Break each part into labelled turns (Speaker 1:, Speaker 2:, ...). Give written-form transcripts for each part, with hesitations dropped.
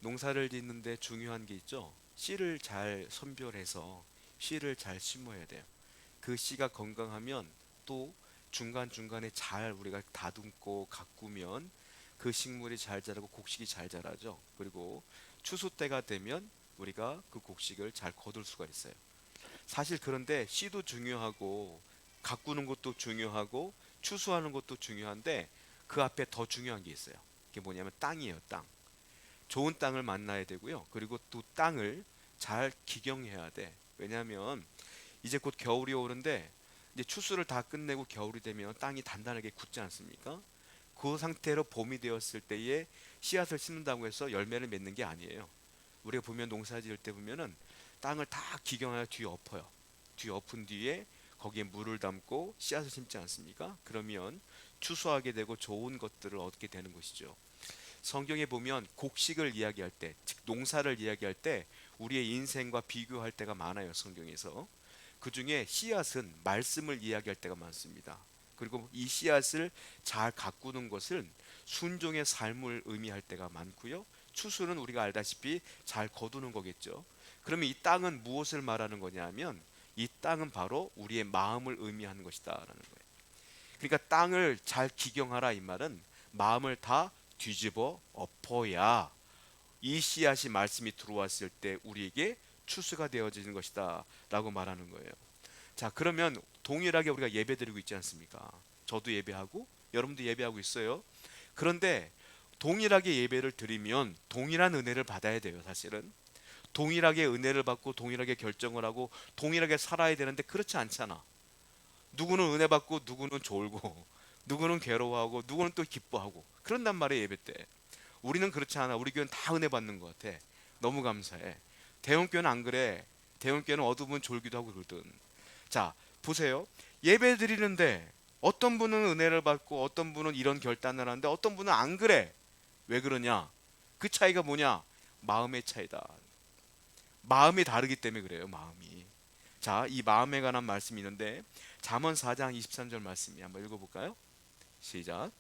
Speaker 1: 농사를 짓는데 중요한 게 있죠. 씨를 잘 선별해서 씨를 잘 심어야 돼요. 그 씨가 건강하면 또 중간중간에 잘 우리가 다듬고 가꾸면 그 식물이 잘 자라고 곡식이 잘 자라죠. 그리고 추수 때가 되면 우리가 그 곡식을 잘 거둘 수가 있어요. 사실 그런데 씨도 중요하고 가꾸는 것도 중요하고 추수하는 것도 중요한데 그 앞에 더 중요한 게 있어요. 그게 뭐냐면 땅이에요, 땅. 좋은 땅을 만나야 되고요. 그리고 또 땅을 잘 기경해야 돼. 왜냐하면 이제 곧 겨울이 오는데 이제 추수를 다 끝내고 겨울이 되면 땅이 단단하게 굳지 않습니까? 그 상태로 봄이 되었을 때에 씨앗을 심는다고 해서 열매를 맺는 게 아니에요. 우리가 보면 농사 지을 때 보면은 땅을 다 기경하여 뒤엎어요. 뒤엎은 뒤에 거기에 물을 담고 씨앗을 심지 않습니까? 그러면 추수하게 되고 좋은 것들을 얻게 되는 것이죠. 성경에 보면 곡식을 이야기할 때, 즉 농사를 이야기할 때 우리의 인생과 비교할 때가 많아요, 성경에서. 그 중에 씨앗은 말씀을 이야기할 때가 많습니다. 그리고 이 씨앗을 잘 가꾸는 것은 순종의 삶을 의미할 때가 많고요. 추수는 우리가 알다시피 잘 거두는 거겠죠. 그러면 이 땅은 무엇을 말하는 거냐면 이 땅은 바로 우리의 마음을 의미하는 것이다라는 거예요. 그러니까 땅을 잘 기경하라 이 말은 마음을 다 뒤집어 엎어야 이 씨앗이 말씀이 들어왔을 때 우리에게 추수가 되어지는 것이다 라고 말하는 거예요. 자, 그러면 동일하게 우리가 예배 드리고 있지 않습니까? 저도 예배하고 여러분도 예배하고 있어요. 그런데 동일하게 예배를 드리면 동일한 은혜를 받아야 돼요, 사실은. 동일하게 은혜를 받고 동일하게 결정을 하고 동일하게 살아야 되는데 그렇지 않잖아. 누구는 은혜 받고 누구는 졸고 누구는 괴로워하고 누구는 또 기뻐하고 그런단 말이에요, 예배 때. 우리는 그렇지 않아. 우리 교회는 다 은혜 받는 것 같아. 너무 감사해. 대형교회는 안 그래. 대형교회는 어두운 졸기도 하고 그러든. 자, 보세요. 예배 드리는데 어떤 분은 은혜를 받고 어떤 분은 이런 결단을 하는데 어떤 분은 안 그래. 왜 그러냐? 그 차이가 뭐냐? 마음의 차이다. 마음이 다르기 때문에 그래요, 마음이. 자, 이 마음에 관한 말씀이 있는데 잠언 4장 23절 말씀이 한번 읽어볼까요? 시작.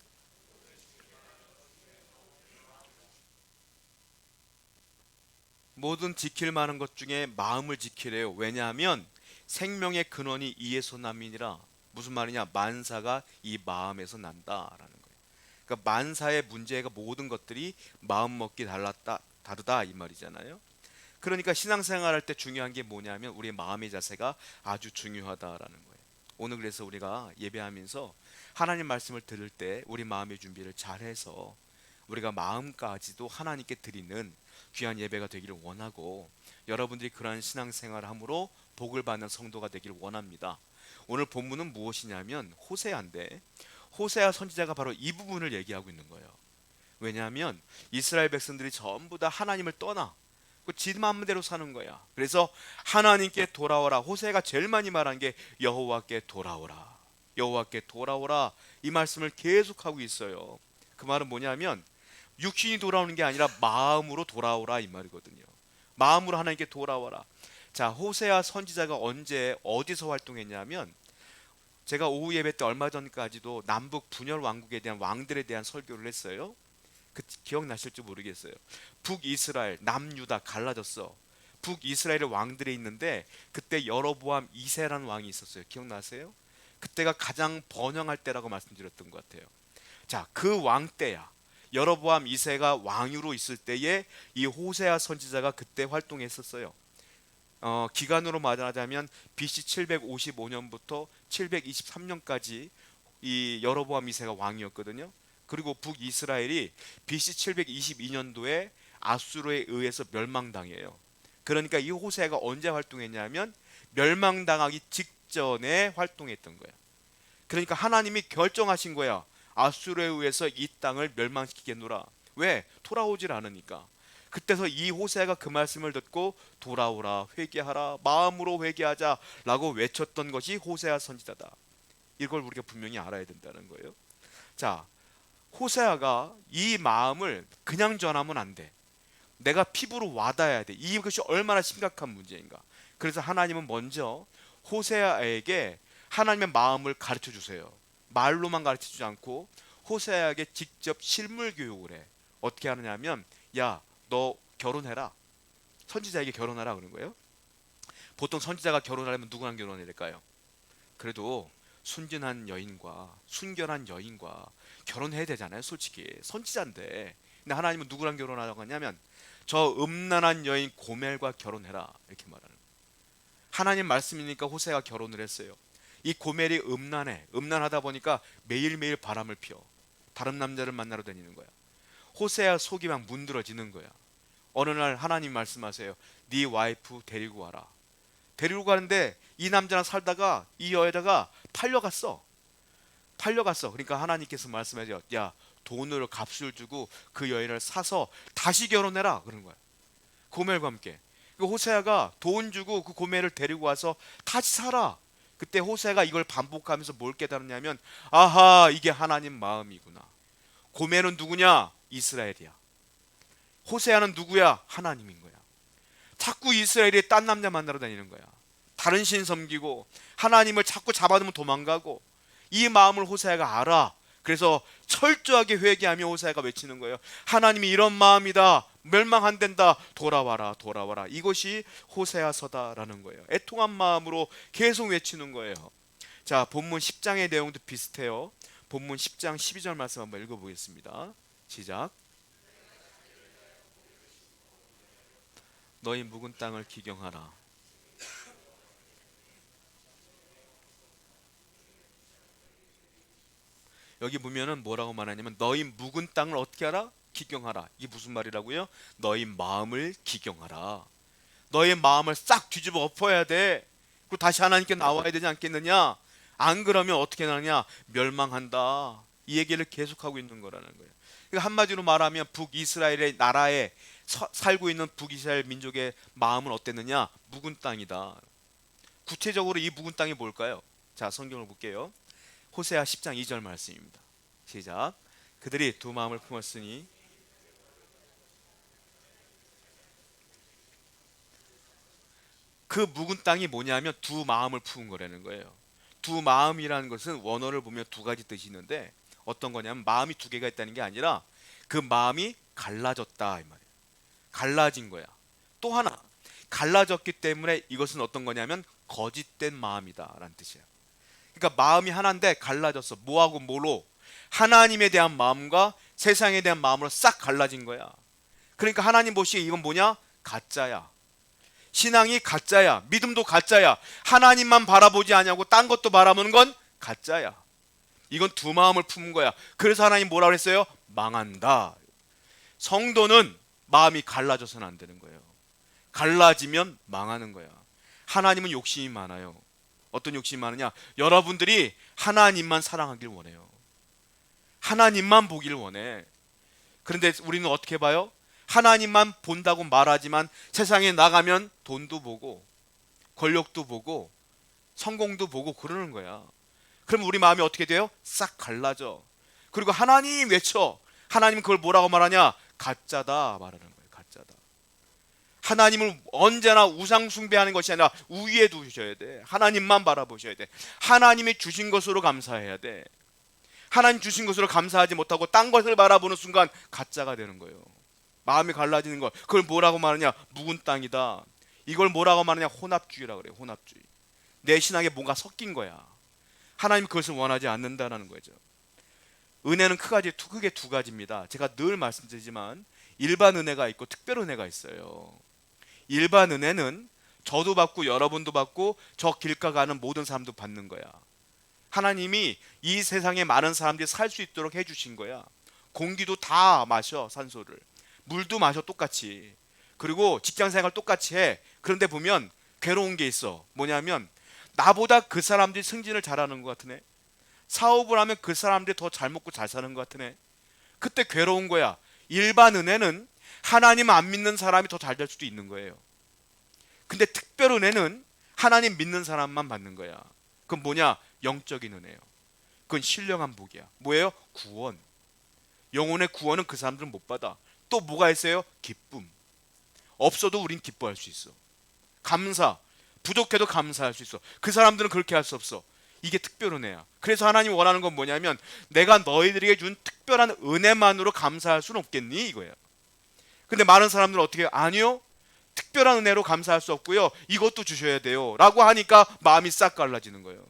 Speaker 1: 모든 지킬 만한 것 중에 마음을 지키래요. 왜냐하면 생명의 근원이 이에서 남이니라. 무슨 말이냐? 만사가 이 마음에서 난다라는 거예요. 그러니까 만사의 문제가 모든 것들이 마음 먹기 달랐다 다르다 이 말이잖아요. 그러니까 신앙생활 할 때 중요한 게 뭐냐면 우리의 마음의 자세가 아주 중요하다라는 거예요. 오늘 그래서 우리가 예배하면서 하나님 말씀을 들을 때 우리 마음의 준비를 잘해서 우리가 마음까지도 하나님께 드리는 귀한 예배가 되기를 원하고 여러분들이 그러한 신앙생활을 함으로 복을 받는 성도가 되기를 원합니다. 오늘 본문은 무엇이냐면 호세아인데 호세아 선지자가 바로 이 부분을 얘기하고 있는 거예요. 왜냐하면 이스라엘 백성들이 전부 다 하나님을 떠나 지 마음대로 사는 거야. 그래서 하나님께 돌아오라. 호세가 제일 많이 말한 게 여호와께 돌아오라. 여호와께 돌아오라. 이 말씀을 계속하고 있어요. 그 말은 뭐냐면 육신이 돌아오는 게 아니라 마음으로 돌아오라 이 말이거든요. 마음으로 하나님께 돌아와라. 자, 호세아 선지자가 언제 어디서 활동했냐면 제가 오후 예배 때 얼마 전까지도 남북 분열 왕국에 대한 왕들에 대한 설교를 했어요. 그 기억나실지 모르겠어요. 북이스라엘, 남유다 갈라졌어. 북이스라엘의 왕들이 있는데 그때 여로보암 2세라는 왕이 있었어요. 기억나세요? 그때가 가장 번영할 때라고 말씀드렸던 것 같아요. 자, 그 왕 때야. 여로보암 2세가 왕으로 있을 때에 이 호세아 선지자가 그때 활동했었어요. 기간으로 말하자면 BC 755년부터 723년까지 이 여로보암 2세가 왕이었거든요. 그리고 북이스라엘이 BC 722년도에 아수르에 의해서 멸망당해요. 그러니까 이 호세가 언제 활동했냐면 멸망당하기 직전에 활동했던 거예요. 그러니까 하나님이 결정하신 거야. 아수르에 의해서 이 땅을 멸망시키겠노라. 왜? 돌아오질 않으니까. 그때서 이 호세가 그 말씀을 듣고 돌아오라, 회개하라, 마음으로 회개하자라고 외쳤던 것이 호세아 선지자다. 이걸 우리가 분명히 알아야 된다는 거예요. 자, 호세아가 이 마음을 그냥 전하면 안 돼. 내가 피부로 와닿아야 돼. 이것이 얼마나 심각한 문제인가. 그래서 하나님은 먼저 호세아에게 하나님의 마음을 가르쳐 주세요. 말로만 가르쳐 주지 않고 호세아에게 직접 실물 교육을 해. 어떻게 하느냐면 야, 너 결혼해라. 선지자에게 결혼하라 그런 거예요. 보통 선지자가 결혼하려면 누구랑 결혼해야 될까요? 그래도 순진한 여인과 순결한 여인과 결혼해야 되잖아요. 솔직히 선지자인데. 근데 하나님은 누구랑 결혼하라고 하냐면 저 음란한 여인 고멜과 결혼해라 이렇게 말하는 거예요. 하나님 말씀이니까 호세가 결혼을 했어요. 이 고멜이 음란하다 보니까 매일매일 바람을 피워 다른 남자를 만나러 다니는 거야. 호세아 속이 막 문드러지는 거야. 어느 날 하나님 말씀하세요. 네 와이프 데리고 와라. 데리고 가는데 이 남자랑 살다가 이 여자가 팔려갔어. 그러니까 하나님께서 말씀하세요. 야, 돈으로 값을 주고 그 여인을 사서 다시 결혼해라 그런 거야. 고멜과 함께. 그 호세아가 돈 주고 그 고멜을 데리고 와서 다시 살아. 그때 호세아가 이걸 반복하면서 뭘 깨달았냐면 아하, 이게 하나님 마음이구나. 고멜은 누구냐? 이스라엘이야. 호세아는 누구야? 하나님인 거야. 자꾸 이스라엘이 딴 남자 만나러 다니는 거야. 다른 신 섬기고 하나님을 자꾸 잡아두면 도망가고. 이 마음을 호세아가 알아. 그래서 철저하게 회개하며 호세아가 외치는 거예요. 하나님이 이런 마음이다. 멸망 안 된다. 돌아와라, 돌아와라. 이것이 호세아서다라는 거예요. 애통한 마음으로 계속 외치는 거예요. 자, 본문 10장의 내용도 비슷해요. 본문 10장 12절 말씀 한번 읽어보겠습니다. 시작. 너희 묵은 땅을 기경하라. 여기 보면은 뭐라고 말하냐면 너희 묵은 땅을 어떻게 하라? 기경하라. 이게 무슨 말이라고요? 너희 마음을 기경하라. 너의 마음을 싹 뒤집어 엎어야 돼. 그리고 다시 하나님께 나와야 되지 않겠느냐? 안 그러면 어떻게 나느냐? 멸망한다. 이 얘기를 계속하고 있는 거라는 거예요. 그러니까 한마디로 말하면 북이스라엘의 나라에 살고 있는 북이스라엘 민족의 마음은 어땠느냐? 묵은 땅이다. 구체적으로 이 묵은 땅이 뭘까요? 자, 성경을 볼게요. 호세아 10장 2절 말씀입니다. 시작. 그들이 두 마음을 품었으니 그 묵은 땅이 뭐냐면 두 마음을 품은 거라는 거예요. 두 마음이라는 것은 원어를 보면 두 가지 뜻이 있는데 어떤 거냐면 마음이 두 개가 있다는 게 아니라 그 마음이 갈라졌다 이 말이에요. 갈라진 거야. 또 하나 갈라졌기 때문에 이것은 어떤 거냐면 거짓된 마음이다 라는 뜻이에요. 그러니까 마음이 하나인데 갈라졌어. 뭐하고 뭐로? 하나님에 대한 마음과 세상에 대한 마음으로 싹 갈라진 거야. 그러니까 하나님 보시기에 이건 뭐냐? 가짜야. 신앙이 가짜야. 믿음도 가짜야. 하나님만 바라보지 않냐고 딴 것도 바라보는 건 가짜야. 이건 두 마음을 품은 거야. 그래서 하나님 뭐라 그랬어요? 망한다. 성도는 마음이 갈라져서는 안 되는 거예요. 갈라지면 망하는 거야. 하나님은 욕심이 많아요. 어떤 욕심이 많으냐? 여러분들이 하나님만 사랑하길 원해요. 하나님만 보길 원해. 그런데 우리는 어떻게 봐요? 하나님만 본다고 말하지만 세상에 나가면 돈도 보고 권력도 보고 성공도 보고 그러는 거야. 그럼 우리 마음이 어떻게 돼요? 싹 갈라져. 그리고 하나님 외쳐. 하나님 그걸 뭐라고 말하냐? 가짜다 말하는 거예요. 가짜다. 하나님을 언제나 우상 숭배하는 것이 아니라 우위에 두셔야 돼. 하나님만 바라보셔야 돼. 하나님이 주신 것으로 감사해야 돼. 하나님 주신 것으로 감사하지 못하고 딴 것을 바라보는 순간 가짜가 되는 거예요. 마음이 갈라지는 거. 그걸 뭐라고 말하냐? 묵은 땅이다. 이걸 뭐라고 말하냐? 혼합주의라고 그래요. 혼합주의. 내 신앙에 뭔가 섞인 거야. 하나님 그것을 원하지 않는다라는 거죠. 은혜는 크게 두 가지입니다. 제가 늘 말씀드리지만 일반 은혜가 있고 특별 은혜가 있어요. 일반 은혜는 저도 받고 여러분도 받고 저 길가 가는 모든 사람도 받는 거야. 하나님이 이 세상에 많은 사람들이 살 수 있도록 해주신 거야. 공기도 다 마셔, 산소를. 물도 마셔, 똑같이. 그리고 직장생활 똑같이 해. 그런데 보면 괴로운 게 있어. 뭐냐면 나보다 그 사람들이 승진을 잘하는 것 같으네. 사업을 하면 그 사람들이 더 잘 먹고 잘 사는 것 같으네. 그때 괴로운 거야. 일반 은혜는 하나님 안 믿는 사람이 더 잘 될 수도 있는 거예요. 근데 특별 은혜는 하나님 믿는 사람만 받는 거야. 그건 뭐냐? 영적인 은혜예요. 그건 신령한 복이야. 뭐예요? 구원. 영혼의 구원은 그 사람들은 못 받아. 또 뭐가 있어요? 기쁨. 없어도 우린 기뻐할 수 있어. 감사. 부족해도 감사할 수 있어. 그 사람들은 그렇게 할 수 없어. 이게 특별 은혜야. 그래서 하나님이 원하는 건 뭐냐면 내가 너희들에게 준 특별한 은혜만으로 감사할 수는 없겠니? 이거야. 근데 많은 사람들은 어떻게 해요? 아니요, 특별한 은혜로 감사할 수 없고요, 이것도 주셔야 돼요 라고 하니까 마음이 싹 갈라지는 거예요.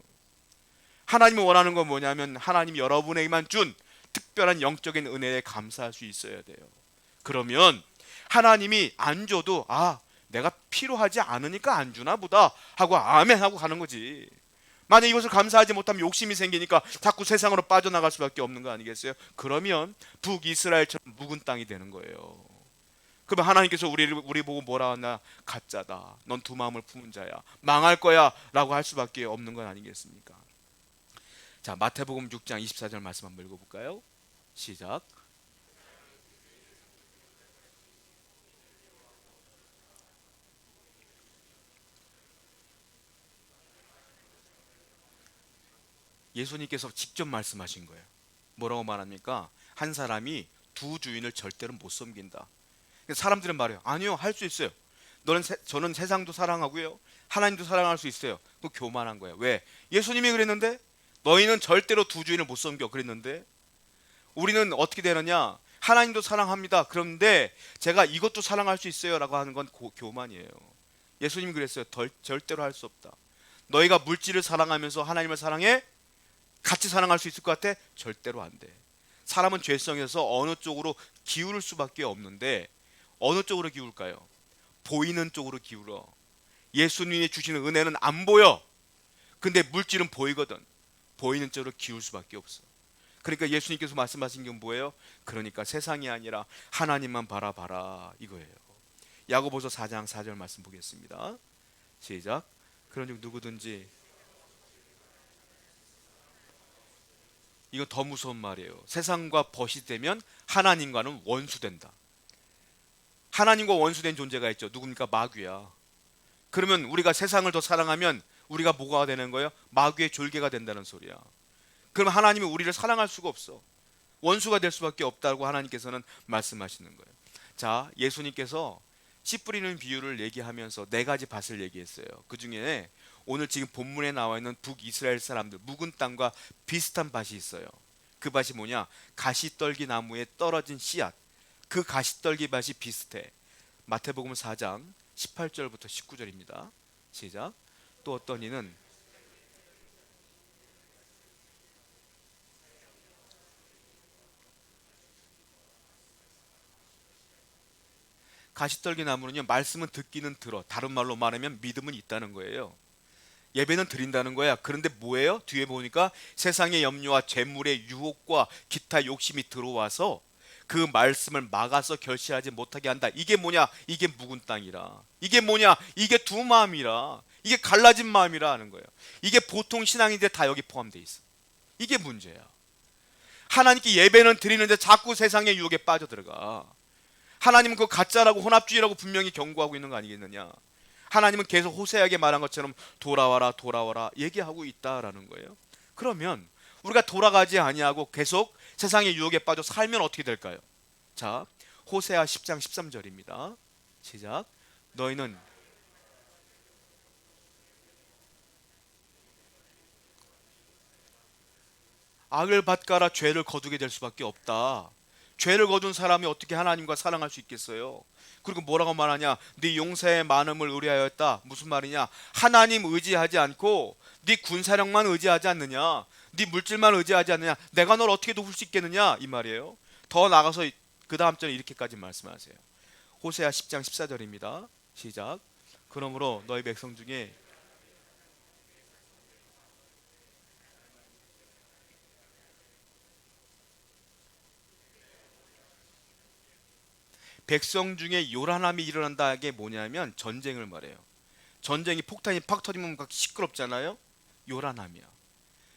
Speaker 1: 하나님이 원하는 건 뭐냐면 하나님이 여러분에게만 준 특별한 영적인 은혜에 감사할 수 있어야 돼요. 그러면 하나님이 안 줘도 내가 필요하지 않으니까 안 주나 보다 하고 아멘 하고 가는 거지. 만약 이것을 감사하지 못하면 욕심이 생기니까 자꾸 세상으로 빠져나갈 수밖에 없는 거 아니겠어요? 그러면 북이스라엘처럼 묵은 땅이 되는 거예요. 그러면 하나님께서 우리 보고 뭐라 하나? 가짜다, 넌 두 마음을 품은 자야, 망할 거야 라고 할 수밖에 없는 건 아니겠습니까? 자, 마태복음 6장 24절 말씀 한번 읽어볼까요? 시작. 예수님께서 직접 말씀하신 거예요. 뭐라고 말합니까? 한 사람이 두 주인을 절대로 못 섬긴다. 사람들은 말해요. 아니요, 할 수 있어요. 저는 세상도 사랑하고요, 하나님도 사랑할 수 있어요. 그 교만한 거예요. 왜? 예수님이 그랬는데, 너희는 절대로 두 주인을 못 섬겨 그랬는데, 우리는 어떻게 되느냐? 하나님도 사랑합니다. 그런데 제가 이것도 사랑할 수 있어요 라고 하는 건 교만이에요. 예수님이 그랬어요. 절대로 할 수 없다. 너희가 물질을 사랑하면서 하나님을 사랑해? 같이 사랑할 수 있을 것 같아? 절대로 안 돼. 사람은 죄성에서 어느 쪽으로 기울을 수밖에 없는데, 어느 쪽으로 기울까요? 보이는 쪽으로 기울어. 예수님이 주시는 은혜는 안 보여. 근데 물질은 보이거든. 보이는 쪽으로 기울 수밖에 없어. 그러니까 예수님께서 말씀하신 게 뭐예요? 그러니까 세상이 아니라 하나님만 바라봐라 이거예요. 야고보서 4장 4절 말씀 보겠습니다. 시작. 그런즉 누구든지, 이거 더 무서운 말이에요. 세상과 벗이 되면 하나님과는 원수된다. 하나님과 원수된 존재가 있죠. 누굽니까? 마귀야. 그러면 우리가 세상을 더 사랑하면 우리가 뭐가 되는 거예요? 마귀의 졸개가 된다는 소리야. 그럼 하나님이 우리를 사랑할 수가 없어. 원수가 될 수밖에 없다고 하나님께서는 말씀하시는 거예요. 자, 예수님께서 씨 뿌리는 비유를 얘기하면서 네 가지 밭을 얘기했어요. 그 중에 오늘 지금 본문에 나와 있는 북이스라엘 사람들 묵은 땅과 비슷한 밭이 있어요. 그 밭이 뭐냐? 가시떨기 나무에 떨어진 씨앗. 그 가시떨기 밭이 비슷해. 마태복음 4장 18절부터 19절입니다. 시작. 또 어떤 이는 가시떨기 나무는요, 말씀은 듣기는 들어. 다른 말로 말하면 믿음은 있다는 거예요. 예배는 드린다는 거야. 그런데 뭐예요? 뒤에 보니까 세상의 염려와 재물의 유혹과 기타 욕심이 들어와서 그 말씀을 막아서 결실하지 못하게 한다. 이게 뭐냐? 이게 묵은 땅이라. 이게 뭐냐? 이게 두 마음이라. 이게 갈라진 마음이라 하는 거예요. 이게 보통 신앙인데 다 여기 포함되어 있어. 이게 문제야. 하나님께 예배는 드리는데 자꾸 세상의 유혹에 빠져들어가. 하나님은 그거 가짜라고 혼합주의라고 분명히 경고하고 있는 거 아니겠느냐? 하나님은 계속 호세아에게 말한 것처럼 돌아와라 돌아와라 얘기하고 있다라는 거예요. 그러면 우리가 돌아가지 아니하고 계속 세상의 유혹에 빠져 살면 어떻게 될까요? 자, 호세아 10장 13절입니다. 시작. 너희는 악을 밭가라 죄를 거두게 될 수밖에 없다. 죄를 거둔 사람이 어떻게 하나님과 사랑할 수 있겠어요? 그리고 뭐라고 말하냐? 네 용사의 많음을 의뢰하였다. 무슨 말이냐? 하나님 의지하지 않고 네 군사력만 의지하지 않느냐? 네 물질만 의지하지 않느냐? 내가 널 어떻게 도울 수 있겠느냐? 이 말이에요. 더 나가서 그 다음 절에 이렇게까지 말씀하세요. 호세아 10장 14절입니다. 시작. 그러므로 너희 백성 중에 백성 중에 요란함이 일어난다. 게 뭐냐면 전쟁을 말해요. 전쟁이 폭탄이 팍 터지면 막 시끄럽잖아요. 요란함이야.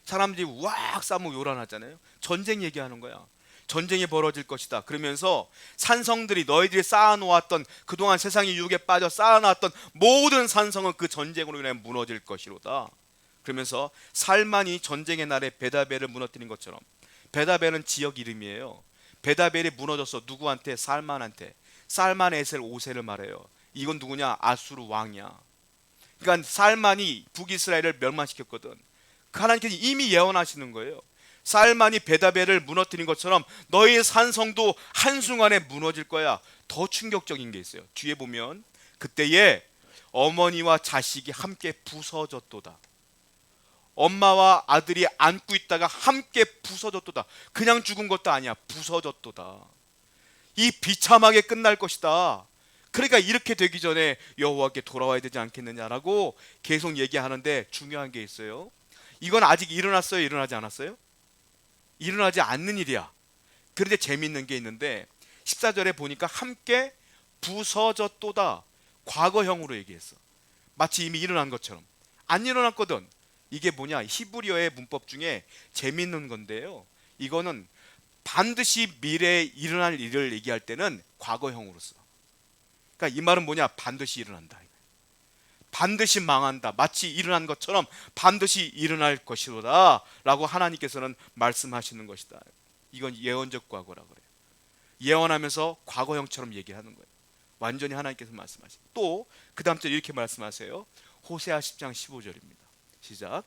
Speaker 1: 사람들이 왁 싸우면 요란하잖아요. 전쟁 얘기하는 거야. 전쟁이 벌어질 것이다. 그러면서 산성들이 너희들이 쌓아놓았던 그동안 세상의 유혹에 빠져 쌓아놨던 모든 산성은 그 전쟁으로 인해 무너질 것이로다. 그러면서 살만이 전쟁의 날에 베다벨을 무너뜨린 것처럼, 베다벨은 지역 이름이에요. 베다벨이 무너졌어. 누구한테? 살만한테. 살만 에셀 5세를 말해요. 이건 누구냐? 아수르 왕이야. 그러니까 살만이 북이스라엘을 멸망시켰거든. 하나님께서 이미 예언하시는 거예요. 살만이 베다벨을 무너뜨린 것처럼 너희의 산성도 한순간에 무너질 거야. 더 충격적인 게 있어요. 뒤에 보면 그때에 어머니와 자식이 함께 부서졌도다. 엄마와 아들이 안고 있다가 함께 부서졌도다. 그냥 죽은 것도 아니야. 부서졌도다. 이 비참하게 끝날 것이다. 그러니까 이렇게 되기 전에 여호와께 돌아와야 되지 않겠느냐라고 계속 얘기하는데 중요한 게 있어요. 이건 아직 일어났어요? 일어나지 않았어요? 일어나지 않는 일이야. 그런데 재밌는 게 있는데 14절에 보니까 함께 부서졌도다. 과거형으로 얘기했어. 마치 이미 일어난 것처럼. 안 일어났거든. 이게 뭐냐? 히브리어의 문법 중에 재밌는 건데요. 이거는 반드시 미래에 일어날 일을 얘기할 때는 과거형으로 써. 그러니까 이 말은 뭐냐? 반드시 일어난다. 반드시 망한다. 마치 일어난 것처럼 반드시 일어날 것이로다 라고 하나님께서는 말씀하시는 것이다. 이건 예언적 과거라 그래요. 예언하면서 과거형처럼 얘기하는 거예요. 완전히 하나님께서 말씀하시고 또 그 다음 절 이렇게 말씀하세요. 호세아 10장 15절입니다. 시작.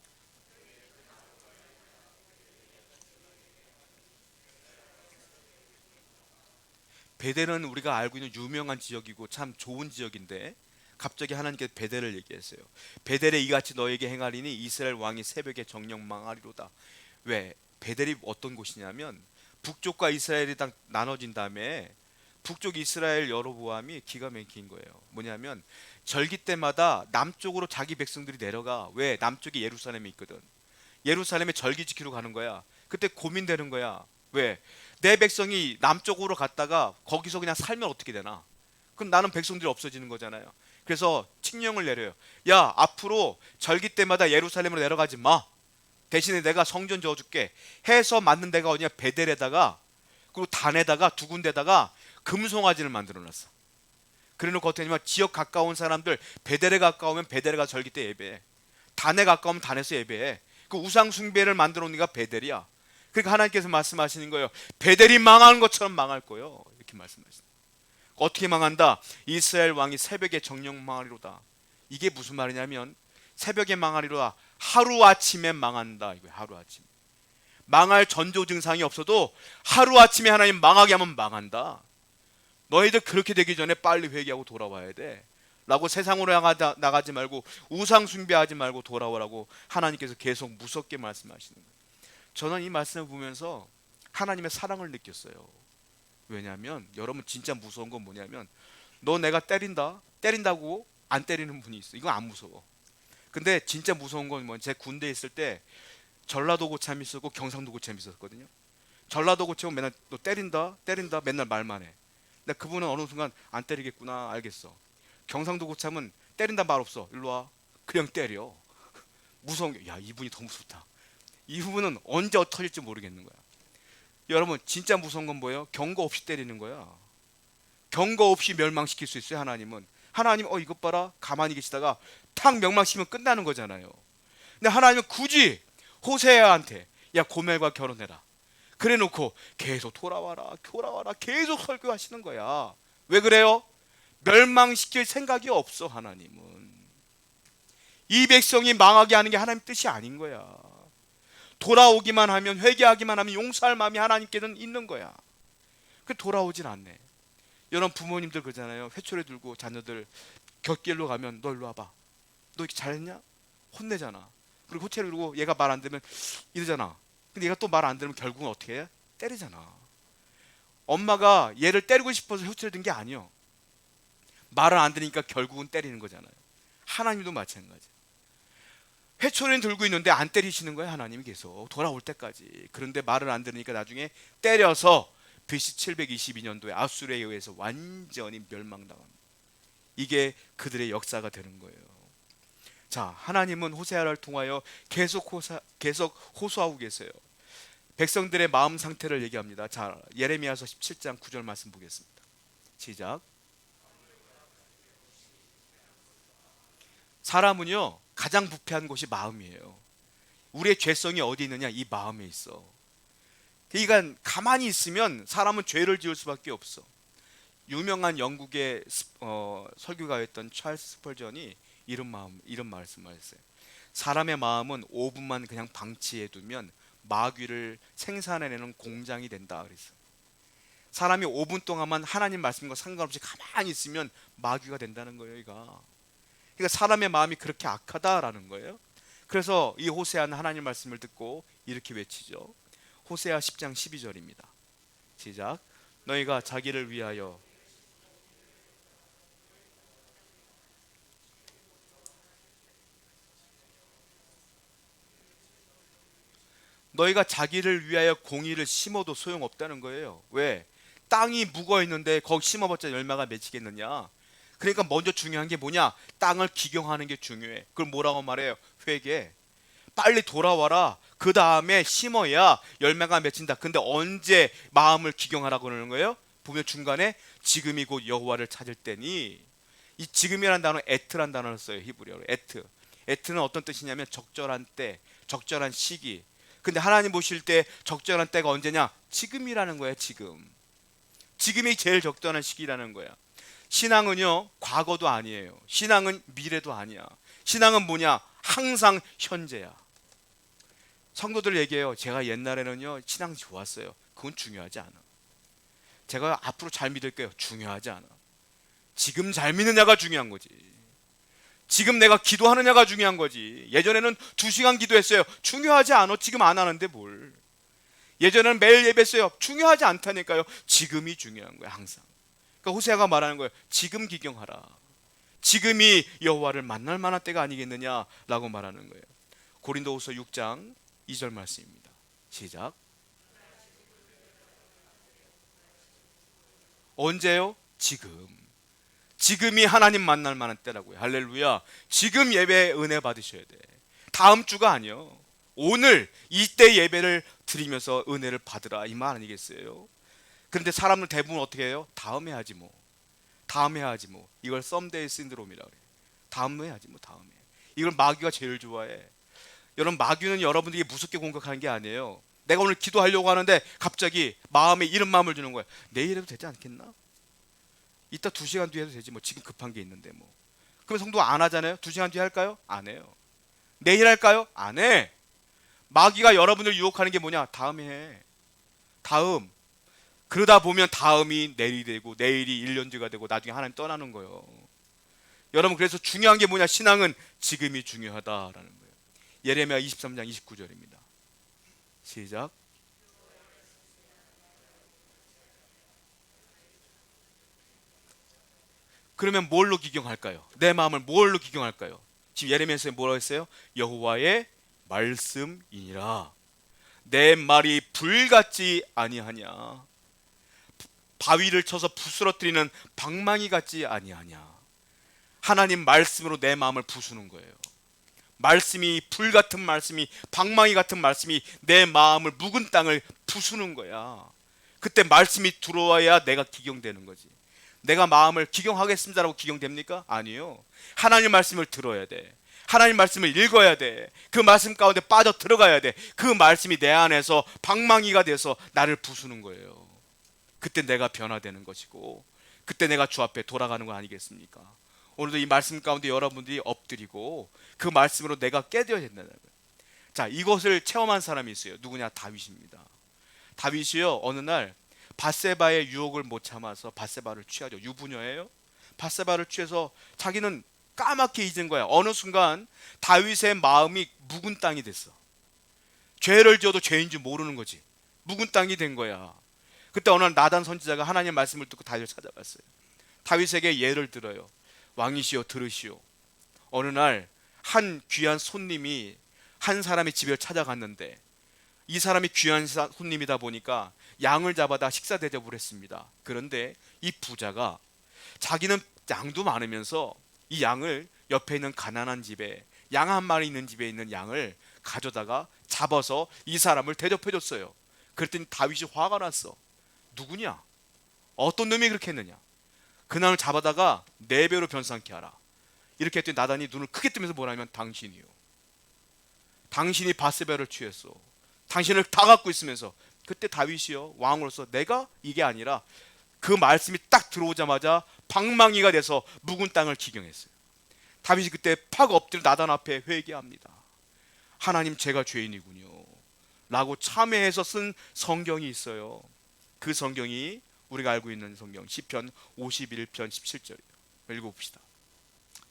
Speaker 1: 베델은 우리가 알고 있는 유명한 지역이고 참 좋은 지역인데 갑자기 하나님께서 베델을 얘기했어요. 베델에 이같이 너에게 행하리니 이스라엘 왕이 새벽에 정령 망하리로다. 왜? 베델이 어떤 곳이냐면 북쪽과 이스라엘이 딱 나눠진 다음에 북쪽 이스라엘 여로보암이 기가 막힌 거예요. 뭐냐면 절기 때마다 남쪽으로 자기 백성들이 내려가. 왜? 남쪽에 예루살렘이 있거든. 예루살렘에 절기 지키러 가는 거야. 그때 고민되는 거야. 왜? 내 백성이 남쪽으로 갔다가 거기서 그냥 살면 어떻게 되나? 그럼 나는 백성들이 없어지는 거잖아요. 그래서 칙령을 내려요. 야, 앞으로 절기 때마다 예루살렘으로 내려가지 마. 대신에 내가 성전 지어줄게. 해서 만든 데가 어디냐? 베델에다가 그리고 단에다가 두 군데다가 금송아지를 만들어놨어. 그래놓고 어떻게 하냐면 지역 가까운 사람들 베델에 가까우면 베델에 가 절기 때 예배해. 단에 가까우면 단에서 예배해. 그 우상 숭배를 만들어 놓으니까 베델이야. 그러니까 하나님께서 말씀하시는 거예요. 베델이 망하는 것처럼 망할 거예요. 이렇게 말씀하시는 거예요. 어떻게 망한다? 이스라엘 왕이 새벽에 정령 망하리로다. 이게 무슨 말이냐면 새벽에 망하리로다. 하루아침에 망한다. 이거예요. 하루아침. 망할 전조 증상이 없어도 하루아침에 하나님 망하게 하면 망한다. 너희들 그렇게 되기 전에 빨리 회개하고 돌아와야 돼 라고 세상으로 나가지 말고 우상 숭배하지 말고 돌아오라고 하나님께서 계속 무섭게 말씀하시는 거예요. 저는 이 말씀을 보면서 하나님의 사랑을 느꼈어요. 왜냐하면 여러분 진짜 무서운 건 뭐냐면 너 내가 때린다고 안 때리는 분이 있어. 이건 안 무서워. 근데 진짜 무서운 건 뭐 제 군대에 있을 때 전라도 고참이 있었고 경상도 고참이 있었거든요. 전라도 고참은 맨날 너 때린다 맨날 말만 해. 근데 그분은 어느 순간 안 때리겠구나 알겠어. 경상도 고참은 때린다 말 없어. 일로 와. 그냥 때려. 무서운 게, 야, 이분이 더 무섭다. 이 부분은 언제 터질지 모르겠는 거야. 여러분 진짜 무서운 건 뭐예요? 경고 없이 때리는 거야. 경고 없이 멸망시킬 수 있어요. 하나님 이것 봐라 가만히 계시다가 탁 멸망시키면 끝나는 거잖아요. 근데 하나님은 굳이 호세아한테 야 고멜과 결혼해라 그래 놓고 계속 돌아와라 계속 설교하시는 거야. 왜 그래요? 멸망시킬 생각이 없어. 하나님은 이 백성이 망하게 하는 게 하나님 뜻이 아닌 거야. 돌아오기만 하면 회개하기만 하면 용서할 마음이 하나님께는 있는 거야. 그 돌아오질 않네. 여러분 부모님들 그러잖아요. 회초리 들고 자녀들 곁길로 가면 너 일로 와봐. 너 이렇게 잘했냐? 혼내잖아. 그리고 호체를 들고 얘가 말 안 들으면 이러잖아. 근데 얘가 또 말 안 들으면 결국은 어떻게 해? 때리잖아. 엄마가 얘를 때리고 싶어서 호체를 든 게 아니요. 말을 안 들으니까 결국은 때리는 거잖아요. 하나님도 마찬가지. 회초리는 들고 있는데 안 때리시는 거예요. 하나님이 계속 돌아올 때까지. 그런데 말을 안 들으니까 나중에 때려서 BC 722년도에 아수르에 의해서 완전히 멸망당합니다. 이게 그들의 역사가 되는 거예요. 자, 하나님은 호세아를 통하여 계속 호소하고 계세요. 백성들의 마음 상태를 얘기합니다. 자, 예레미야서 17장 9절 말씀 보겠습니다. 시작. 사람은요 가장 부패한 곳이 마음이에요. 우리의 죄성이 어디 있느냐? 이 마음에 있어. 그러니까 가만히 있으면 사람은 죄를 지을 수밖에 없어. 유명한 영국의 설교가였던 찰스 스펄전이 이런 말씀을 했어요. 사람의 마음은 5분만 그냥 방치해 두면 마귀를 생산해내는 공장이 된다 그랬어. 사람이 5분 동안만 하나님 말씀과 상관없이 가만히 있으면 마귀가 된다는 거예요. 그러니까 사람의 마음이 그렇게 악하다라는 거예요. 그래서 이 호세아는 하나님 말씀을 듣고 이렇게 외치죠. 호세아 10장 12절입니다. 시작. 너희가 자기를 위하여 너희가 자기를 위하여 공의를 심어도 소용없다는 거예요. 왜? 땅이 묵어 있는데 거기 심어봤자 열매가 맺히겠느냐? 그러니까 먼저 중요한 게 뭐냐? 땅을 기경하는 게 중요해. 그걸 뭐라고 말해요? 회개. 빨리 돌아와라. 그 다음에 심어야 열매가 맺힌다. 근데 언제 마음을 기경하라고 그러는 거예요? 보면 중간에 지금이 곧 여호와를 찾을 때니. 이 지금이라는 단어 에트란 단어를 써요. 히브리어로 에트. 에트는 어떤 뜻이냐면 적절한 때, 적절한 시기. 근데 하나님 보실 때 적절한 때가 언제냐? 지금이라는 거야. 지금이 제일 적절한 시기라는 거야. 신앙은요, 과거도 아니에요. 신앙은 미래도 아니야. 신앙은 뭐냐? 항상 현재야. 성도들 얘기해요. 제가 옛날에는요, 신앙이 좋았어요. 그건 중요하지 않아. 제가 앞으로 잘 믿을게요. 중요하지 않아. 지금 잘 믿느냐가 중요한 거지. 지금 내가 기도하느냐가 중요한 거지. 예전에는 2시간 기도했어요. 중요하지 않아. 지금 안 하는데 뭘. 예전에는 매일 예배했어요. 중요하지 않다니까요. 지금이 중요한 거야, 항상. 그러니까 호세아가 말하는 거예요. 지금 기경하라. 지금이 여호와를 만날 만한 때가 아니겠느냐라고 말하는 거예요. 고린도후서 6장 2절 말씀입니다. 시작. 언제요? 지금이 하나님 만날 만한 때라고요. 할렐루야. 지금 예배 은혜 받으셔야 돼. 다음 주가 아니요. 오늘 이때 예배를 드리면서 은혜를 받으라 이 말 아니겠어요? 그런데 사람들 대부분 어떻게 해요? 다음에 하지 뭐. 다음에 하지 뭐. 이걸 썸데이 신드롬이라 그래요. 다음에 하지 뭐. 다음에. 이걸 마귀가 제일 좋아해. 여러분, 마귀는 여러분들이 무섭게 공격하는 게 아니에요. 내가 오늘 기도하려고 하는데 갑자기 마음에 이런 마음을 주는 거야. 내일 해도 되지 않겠나? 이따 2시간 뒤에 해도 되지 뭐. 지금 급한 게 있는데 뭐. 그럼 성도 안 하잖아요. 2시간 뒤에 할까요? 안 해요. 내일 할까요? 안 해. 마귀가 여러분을 유혹하는 게 뭐냐? 다음에 해. 다음. 그러다 보면 다음이 내일이 되고 내일이 1년 뒤가 되고 나중에 하나님 떠나는 거예요. 여러분, 그래서 중요한 게 뭐냐? 신앙은 지금이 중요하다라는 거예요. 예레미야 23장 29절입니다. 시작. 그러면 뭘로 기경할까요? 내 마음을 뭘로 기경할까요? 지금 예레미야에서 뭐라고 했어요? 여호와의 말씀이니라. 내 말이 불같지 아니하냐. 바위를 쳐서 부스러뜨리는 방망이 같지 아니하냐. 하나님 말씀으로 내 마음을 부수는 거예요. 말씀이, 불같은 말씀이, 방망이 같은 말씀이 내 마음을, 묵은 땅을 부수는 거야. 그때 말씀이 들어와야 내가 기경되는 거지. 내가 마음을 기경하겠습니다라고 기경됩니까? 아니요. 하나님 말씀을 들어야 돼. 하나님 말씀을 읽어야 돼. 그 말씀 가운데 빠져 들어가야 돼. 그 말씀이 내 안에서 방망이가 돼서 나를 부수는 거예요. 그때 내가 변화되는 것이고, 그때 내가 주 앞에 돌아가는 거 아니겠습니까? 오늘도 이 말씀 가운데 여러분들이 엎드리고 그 말씀으로 내가 깨져야 된다는 거예요. 자, 이것을 체험한 사람이 있어요. 누구냐? 다윗입니다. 다윗이요, 어느 날 밧세바의 유혹을 못 참아서 밧세바를 취하죠. 유부녀예요. 밧세바를 취해서 자기는 까맣게 잊은 거야. 어느 순간 다윗의 마음이 묵은 땅이 됐어. 죄를 지어도 죄인 줄 모르는 거지. 묵은 땅이 된 거야. 그때 어느 날 나단 선지자가 하나님의 말씀을 듣고 다윗을 찾아갔어요. 다윗에게 예를 들어요. 왕이시여 들으시오. 어느 날 한 귀한 손님이 한 사람의 집에 찾아갔는데, 이 사람이 귀한 손님이다 보니까 양을 잡아다 식사 대접을 했습니다. 그런데 이 부자가 자기는 양도 많으면서 이 양을 옆에 있는 가난한 집에, 양 한 마리 있는 집에 있는 양을 가져다가 잡아서 이 사람을 대접해 줬어요. 그랬더니 다윗이 화가 났어. 누구냐? 어떤 놈이 그렇게 했느냐? 그날을 잡아다가 4배로 변상케 하라. 이렇게 했더니 나단이 눈을 크게 뜨면서 뭐라면, 당신이요. 당신이 밧세바를 취했어. 당신을 다 갖고 있으면서. 그때 다윗이요, 왕으로서 내가 이게 아니라 그 말씀이 딱 들어오자마자 방망이가 돼서 묵은 땅을 기경했어요. 다윗이 그때 팍 엎드려 나단 앞에 회개합니다. 하나님, 제가 죄인이군요 라고 참회해서 쓴 성경이 있어요. 그 성경이 우리가 알고 있는 성경 시편 51편 17절이에요. 읽어봅시다.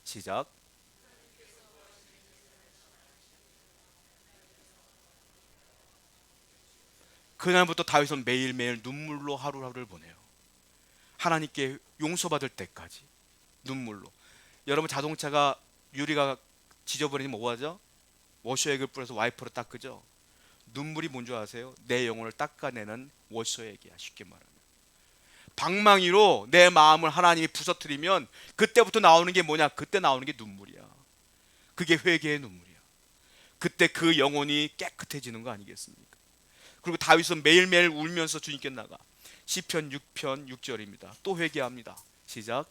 Speaker 1: 시작. 그날부터 다윗은 매일매일 눈물로 하루하루를 보내요. 하나님께 용서받을 때까지 눈물로. 여러분 자동차가 유리가 지저분해지면 뭐 하죠? 워셔액을 뿌려서 와이퍼로 닦으죠. 눈물이 뭔지 아세요? 내 영혼을 닦아내는 워셔액이야. 쉽게 말하면 방망이로 내 마음을 하나님이 부서뜨리면 그때부터 나오는 게 뭐냐? 그때 나오는 게 눈물이야. 그게 회개의 눈물이야. 그때 그 영혼이 깨끗해지는 거 아니겠습니까? 그리고 다윗은 매일매일 울면서 주님께 나가. 시편 6편 6절입니다. 또 회개합니다. 시작.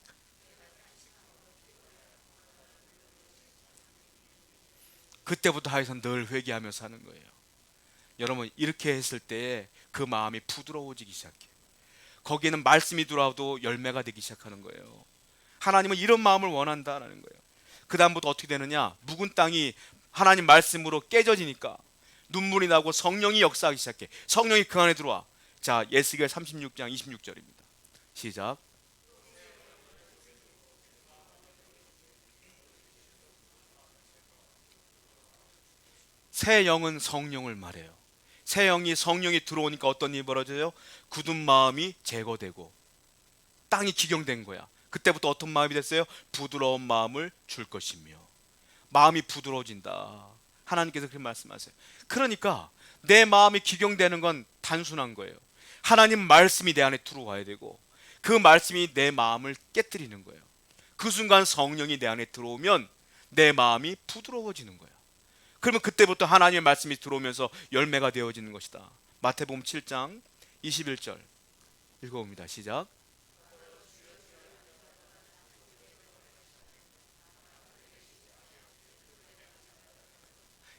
Speaker 1: 그때부터 다윗은 늘 회개하며 사는 거예요. 여러분 이렇게 했을 때 그 마음이 부드러워지기 시작해요. 거기에는 말씀이 들어와도 열매가 되기 시작하는 거예요. 하나님은 이런 마음을 원한다라는 거예요. 그 다음부터 어떻게 되느냐? 묵은 땅이 하나님 말씀으로 깨져지니까 눈물이 나고 성령이 역사하기 시작해. 성령이 그 안에 들어와. 자, 예스겔 36장 26절입니다. 시작. 새 영은 성령을 말해요. 새 영이 성령이 들어오니까 어떤 일이 벌어져요? 굳은 마음이 제거되고 땅이 기경된 거야. 그때부터 어떤 마음이 됐어요? 부드러운 마음을 줄 것이며. 마음이 부드러워진다. 하나님께서 그렇게 말씀하세요. 그러니까 내 마음이 기경되는 건 단순한 거예요. 하나님 말씀이 내 안에 들어와야 되고 그 말씀이 내 마음을 깨뜨리는 거예요. 그 순간 성령이 내 안에 들어오면 내 마음이 부드러워지는 거예요. 그러면 그때부터 하나님의 말씀이 들어오면서 열매가 되어지는 것이다. 마태복음 7장 21절 읽어봅니다. 시작.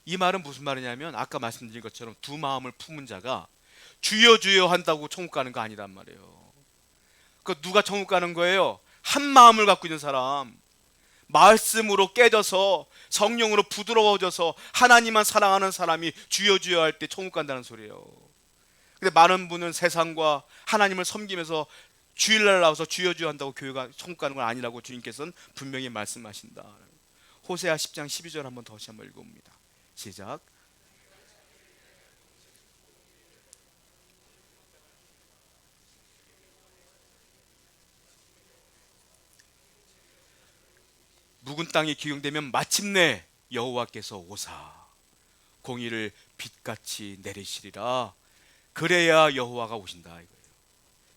Speaker 1: 이 말은 무슨 말이냐면 아까 말씀드린 것처럼 두 마음을 품은 자가 주여 주여 한다고 천국 가는 거 아니란 말이에요. 그 누가 천국 가는 거예요? 한 마음을 갖고 있는 사람, 말씀으로 깨져서 성령으로 부드러워져서 하나님만 사랑하는 사람이 주여 주여 할 때 천국 간다는 소리예요. 근데 많은 분은 세상과 하나님을 섬기면서 주일날 나와서 주여 주여 한다고 교회가 천국 가는 건 아니라고 주님께서는 분명히 말씀하신다. 호세아 10장 12절 한번 다시 한번 읽어봅니다. 시작. 묵은 땅이 기경되면 마침내 여호와께서 오사 공의를 빛같이 내리시리라. 그래야 여호와가 오신다 이거예요.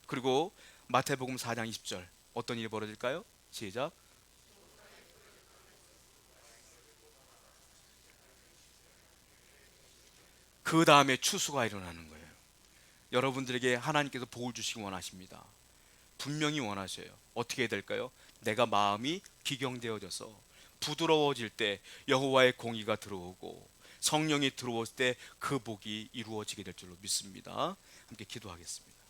Speaker 1: 그리고 마태복음 4장 20절 어떤 일이 벌어질까요? 시작. 그 다음에 추수가 일어나는 거예요. 여러분들에게 하나님께서 복을 주시기 원하십니다. 분명히 원하셔요. 어떻게 해야 될까요? 내가 마음이 기경되어져서 부드러워질 때 여호와의 공의가 들어오고 성령이 들어올 때 그 복이 이루어지게 될 줄로 믿습니다. 함께 기도하겠습니다.